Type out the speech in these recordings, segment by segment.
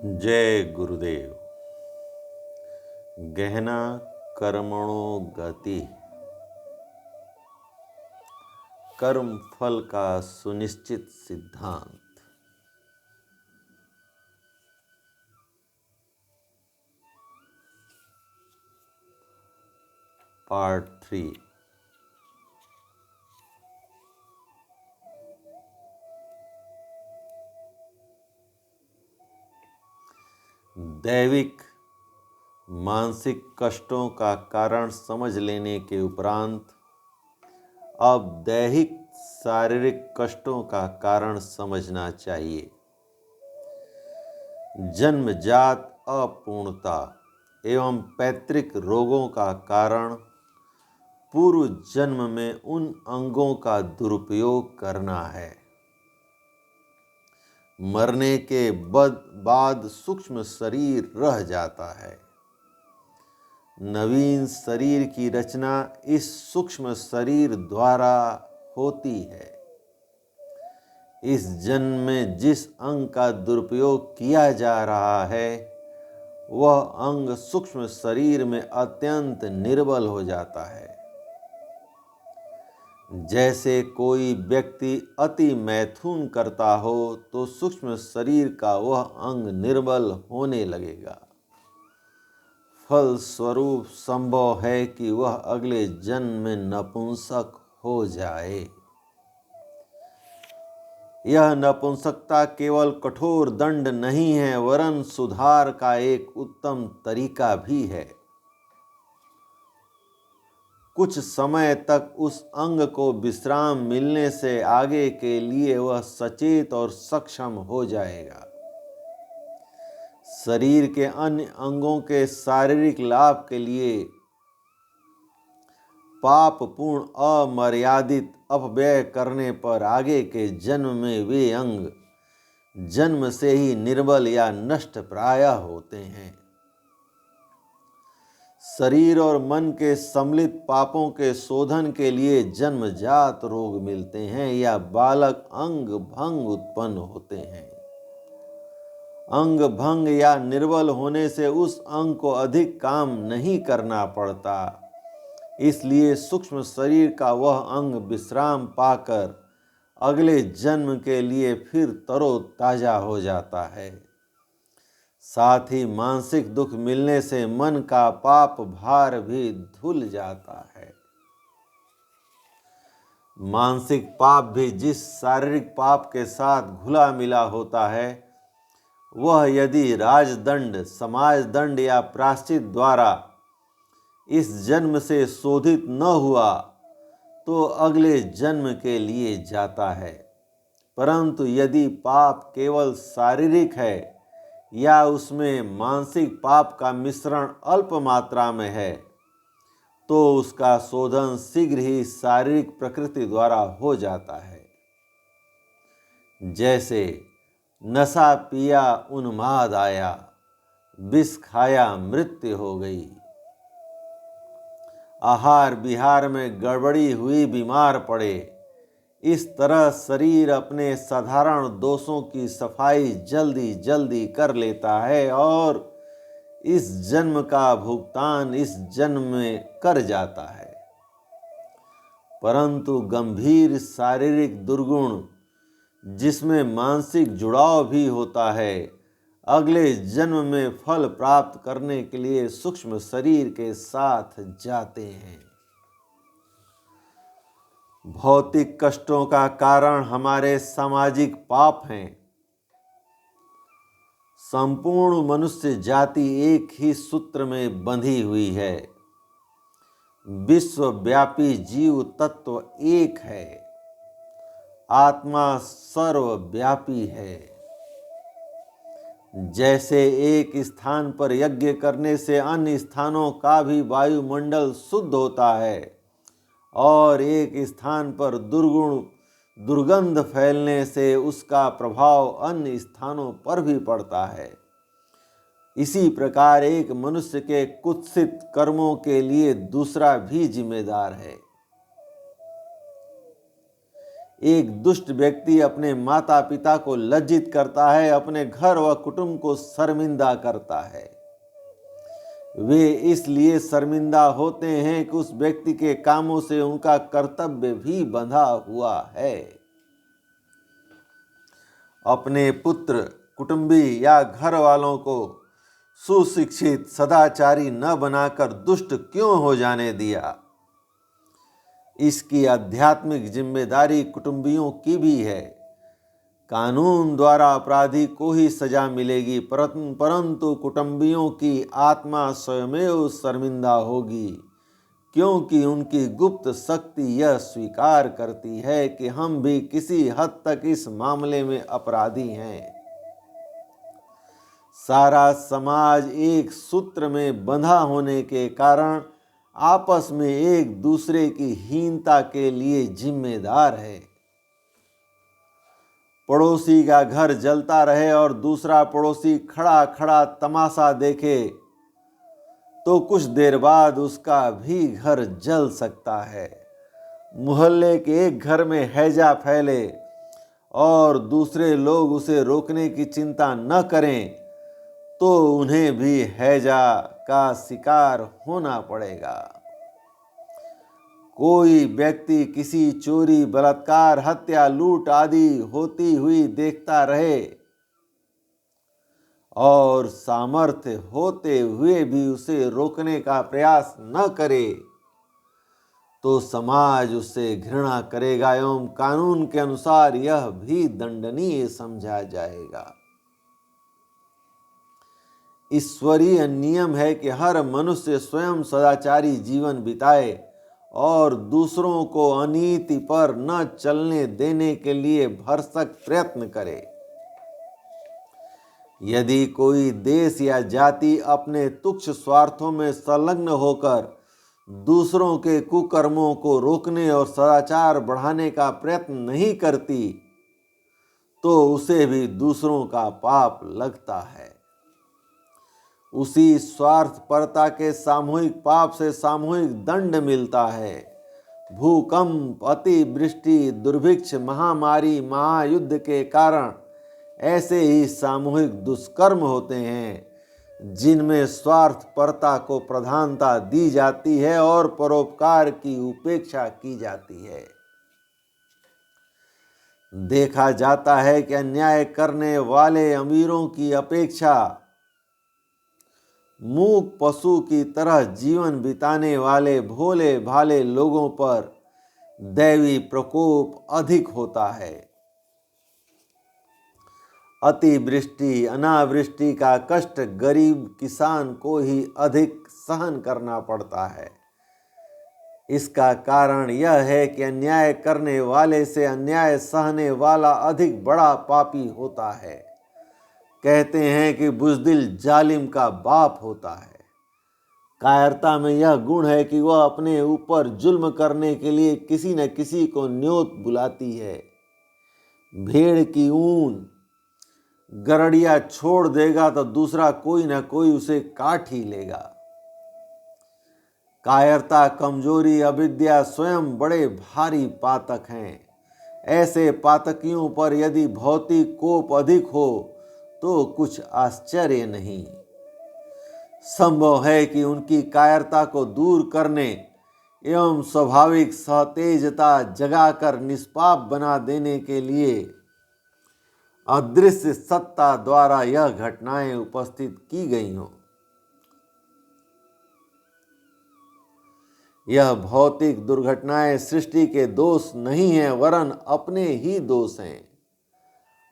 जय गुरुदेव। गहना कर्मणो गति, कर्म फल का सुनिश्चित सिद्धांत। पार्ट 3। दैविक मानसिक कष्टों का कारण समझ लेने के उपरांत अब दैहिक शारीरिक कष्टों का कारण समझना चाहिए। जन्मजात अपूर्णता एवं पैतृक रोगों का कारण पूर्व जन्म में उन अंगों का दुरुपयोग करना है। मरने के बाद सूक्ष्म शरीर रह जाता है। नवीन शरीर की रचना इस सूक्ष्म शरीर द्वारा होती है। इस जन्म में जिस अंग का दुरुपयोग किया जा रहा है वह अंग सूक्ष्म शरीर में अत्यंत निर्बल हो जाता है। जैसे कोई व्यक्ति अति मैथुन करता हो तो सूक्ष्म शरीर का वह अंग निर्बल होने लगेगा। फल स्वरूप संभव है कि वह अगले जन्म में नपुंसक हो जाए। यह नपुंसकता केवल कठोर दंड नहीं है वरन सुधार का एक उत्तम तरीका भी है। कुछ समय तक उस अंग को विश्राम मिलने से आगे के लिए वह सचेत और सक्षम हो जाएगा। शरीर के अन्य अंगों के शारीरिक लाभ के लिए पापपूर्ण अमर्यादित अपव्यय करने पर आगे के जन्म में वे अंग जन्म से ही निर्बल या नष्ट प्राय होते हैं। शरीर और मन के सम्मिलित पापों के शोधन के लिए जन्मजात रोग मिलते हैं या बालक अंग भंग उत्पन्न होते हैं। अंग भंग या निर्बल होने से उस अंग को अधिक काम नहीं करना पड़ता, इसलिए सूक्ष्म शरीर का वह अंग विश्राम पाकर अगले जन्म के लिए फिर तरोताजा हो जाता है। साथ ही मानसिक दुख मिलने से मन का पाप भार भी धुल जाता है। मानसिक पाप भी जिस शारीरिक पाप के साथ घुला मिला होता है वह यदि राजदंड, समाज दंड या प्रायश्चित द्वारा इस जन्म से शोधित न हुआ तो अगले जन्म के लिए जाता है। परंतु यदि पाप केवल शारीरिक है या उसमें मानसिक पाप का मिश्रण अल्प मात्रा में है तो उसका शोधन शीघ्र ही शारीरिक प्रकृति द्वारा हो जाता है। जैसे नशा पिया उन्माद आया, विष खाया मृत्यु हो गई, आहार विहार में गड़बड़ी हुई बीमार पड़े। इस तरह शरीर अपने साधारण दोषों की सफाई जल्दी जल्दी कर लेता है और इस जन्म का भुगतान इस जन्म में कर जाता है। परंतु गंभीर शारीरिक दुर्गुण जिसमें मानसिक जुड़ाव भी होता है अगले जन्म में फल प्राप्त करने के लिए सूक्ष्म शरीर के साथ जाते हैं। भौतिक कष्टों का कारण हमारे सामाजिक पाप हैं। संपूर्ण मनुष्य जाति एक ही सूत्र में बंधी हुई है। विश्वव्यापी जीव तत्व एक है। आत्मा सर्वव्यापी है। जैसे एक स्थान पर यज्ञ करने से अन्य स्थानों का भी वायुमंडल शुद्ध होता है और एक स्थान पर दुर्गंध फैलने से उसका प्रभाव अन्य स्थानों पर भी पड़ता है। इसी प्रकार एक मनुष्य के कुत्सित कर्मों के लिए दूसरा भी जिम्मेदार है। एक दुष्ट व्यक्ति अपने माता पिता को लज्जित करता है, अपने घर व कुटुंब को शर्मिंदा करता है। वे इसलिए शर्मिंदा होते हैं कि उस व्यक्ति के कामों से उनका कर्तव्य भी बंधा हुआ है। अपने पुत्र, कुटुंबी या घर वालों को सुशिक्षित, सदाचारी न बनाकर दुष्ट क्यों हो जाने दिया? इसकी आध्यात्मिक जिम्मेदारी कुटुंबियों की भी है। कानून द्वारा अपराधी को ही सजा मिलेगी, परंतु कुटुंबियों की आत्मा स्वयमेव शर्मिंदा होगी, क्योंकि उनकी गुप्त शक्ति यह स्वीकार करती है कि हम भी किसी हद तक इस मामले में अपराधी हैं। सारा समाज एक सूत्र में बंधा होने के कारण आपस में एक दूसरे की हीनता के लिए जिम्मेदार है। पड़ोसी का घर जलता रहे और दूसरा पड़ोसी खड़ा खड़ा तमाशा देखे तो कुछ देर बाद उसका भी घर जल सकता है। मोहल्ले के एक घर में हैजा फैले और दूसरे लोग उसे रोकने की चिंता न करें तो उन्हें भी हैजा का शिकार होना पड़ेगा। कोई व्यक्ति किसी चोरी, बलात्कार, हत्या, लूट आदि होती हुई देखता रहे और सामर्थ्य होते हुए भी उसे रोकने का प्रयास न करे तो समाज उससे घृणा करेगा एवं कानून के अनुसार यह भी दंडनीय समझा जाएगा। ईश्वरीय नियम है कि हर मनुष्य स्वयं सदाचारी जीवन बिताए और दूसरों को अनीति पर न चलने देने के लिए भरसक प्रयत्न करे। यदि कोई देश या जाति अपने तुच्छ स्वार्थों में संलग्न होकर दूसरों के कुकर्मों को रोकने और सदाचार बढ़ाने का प्रयत्न नहीं करती तो उसे भी दूसरों का पाप लगता है। उसी स्वार्थपरता के सामूहिक पाप से सामूहिक दंड मिलता है। भूकंप, अतिवृष्टि, दुर्भिक्ष, महामारी, महायुद्ध के कारण ऐसे ही सामूहिक दुष्कर्म होते हैं जिनमें स्वार्थपरता को प्रधानता दी जाती है और परोपकार की उपेक्षा की जाती है। देखा जाता है कि अन्याय करने वाले अमीरों की अपेक्षा मूक पशु की तरह जीवन बिताने वाले भोले भाले लोगों पर दैवी प्रकोप अधिक होता है। अतिवृष्टि, अनावृष्टि का कष्ट गरीब किसान को ही अधिक सहन करना पड़ता है। इसका कारण यह है कि अन्याय करने वाले से अन्याय सहने वाला अधिक बड़ा पापी होता है। कहते हैं कि बुज़दिल जालिम का बाप होता है। कायरता में यह गुण है कि वह अपने ऊपर जुल्म करने के लिए किसी न किसी को न्योत बुलाती है। भेड़ की ऊन गरड़िया छोड़ देगा तो दूसरा कोई न कोई उसे काट ही लेगा। कायरता, कमजोरी, अविद्या स्वयं बड़े भारी पातक हैं। ऐसे पातकियों पर यदि भौतिक कोप अधिक हो तो कुछ आश्चर्य नहीं। संभव है कि उनकी कायरता को दूर करने एवं स्वाभाविक सतेजता जगाकर निष्पाप बना देने के लिए अदृश्य सत्ता द्वारा यह घटनाएं उपस्थित की गई हों। यह भौतिक दुर्घटनाएं सृष्टि के दोष नहीं हैं, वरन अपने ही दोष हैं।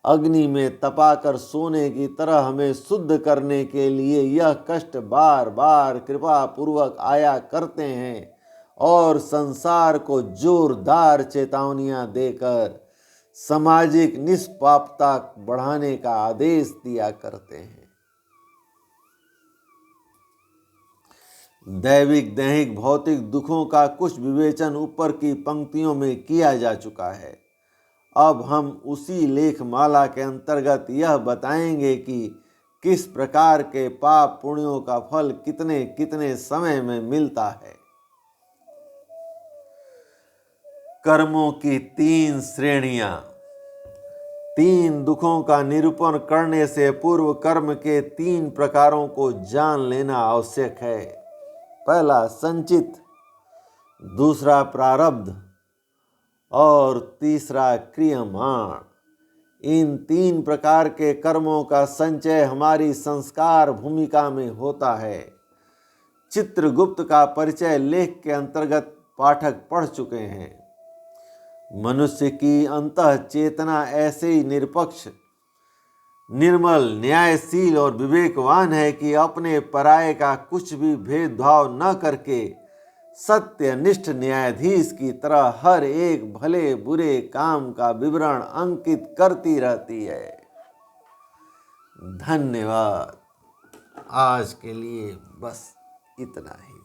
अग्नि में तपाकर सोने की तरह हमें शुद्ध करने के लिए यह कष्ट बार बार कृपा पूर्वक आया करते हैं और संसार को जोरदार चेतावनियां देकर सामाजिक निष्पापता बढ़ाने का आदेश दिया करते हैं। दैविक, दैहिक, भौतिक दुखों का कुछ विवेचन ऊपर की पंक्तियों में किया जा चुका है। अब हम उसी लेखमाला के अंतर्गत यह बताएंगे कि किस प्रकार के पाप पुण्यों का फल कितने कितने समय में मिलता है। कर्मों की 3 श्रेणियां। 3 दुखों का निरूपण करने से पूर्व कर्म के 3 प्रकारों को जान लेना आवश्यक है। पहला संचित, दूसरा प्रारब्ध और तीसरा क्रियमाण। इन 3 प्रकार के कर्मों का संचय हमारी संस्कार भूमिका में होता है। चित्रगुप्त का परिचय लेख के अंतर्गत पाठक पढ़ चुके हैं। मनुष्य की अंतः चेतना ऐसे ही निरपक्ष, निर्मल, न्यायशील और विवेकवान है कि अपने पराये का कुछ भी भेदभाव न करके सत्यनिष्ठ न्यायाधीश की तरह हर एक भले बुरे काम का विवरण अंकित करती रहती है। धन्यवाद। आज के लिए बस इतना ही।